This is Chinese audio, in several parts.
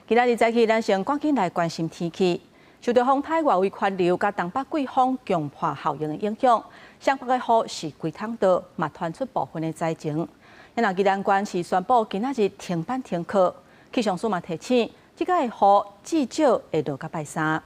今仔日早起，咱先赶紧来关心天气。受到风台外围环流甲东北季风强破效应的影响，上北的雨是规趟倒，嘛传出部分的灾情。咱宜兰县是宣布今仔日停班停课，气象署嘛提醒，即个的雨至少会落到拜三。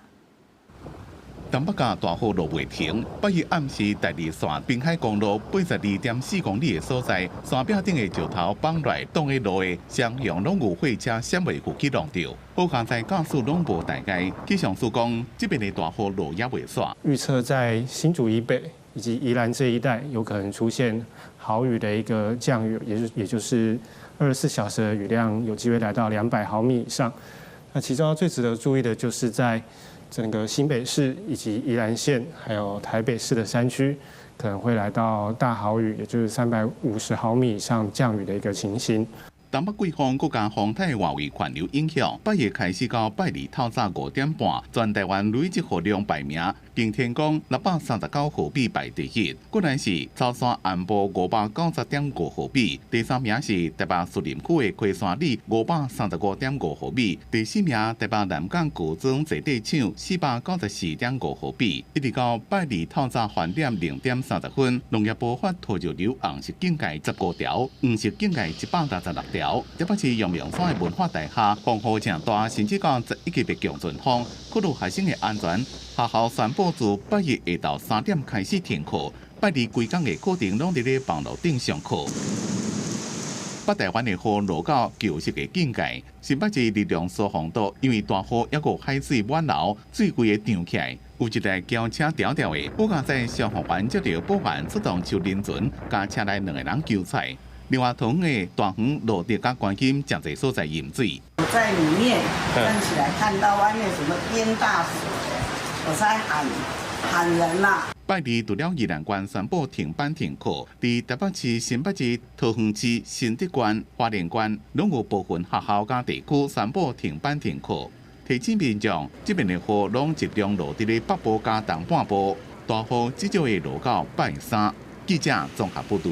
东北角大雨落袂停，8日暗时第二线滨海公路82.4公里的所在，山壁顶的石头放来挡的路的双向拢有货车闪袂赴去弄掉，好行在驾驶拢无大碍。气象署讲，这边的大雨落也袂煞。预测在新竹以北以及宜兰这一带有可能出现豪雨的一个降雨，也就是24小时的雨量有机会来到200毫米以上。那其中最值得注意的就是在 整个新北市以及宜兰县，还有台北市的山区，可能会来到大豪雨，也就是350毫米以上降雨的一个情形。 东北季风佮加风台外围环流影响，8月开始到拜二透早5点半，全台湾累积雨量排名，经天讲639毫米排第一，果然是草山安部590.5毫米，第三名是台北树林区的溪山里535.5毫米，第四名台北南港古庄坐地厂494.5毫米，一直到拜二透早返点0点30分，农业部发土石流红色警戒15条，黄色警戒166条。 特别是阳明山的文化大厦，风雨正大，甚至到11级的强阵风，考虑学生的安全，学校宣布自8月下昼3点开始停课，拜二规工的课程拢伫咧网络顶上课。北台湾的雨落到旧式的境界，新北市力量消防队因为大雨还有海水满流，水规个涨起来。 有一台轿车吊吊的，不敢在消防员接到报案，出动收人船，加车内2个人救出。 另外，同的大园落地甲关金真侪所在淹水。我在里面站起来，看到外面什么淹大水，我才喊人啦。拜二除了宜兰县宣布停班停课，伫台北市、新北市、桃园市、新竹县、花莲县，拢有部分学校甲地区宣布停班停课。提醒民众，这边的雨拢集中落伫咧北部甲东半部，大雨至少会落到拜三。记者综合报道。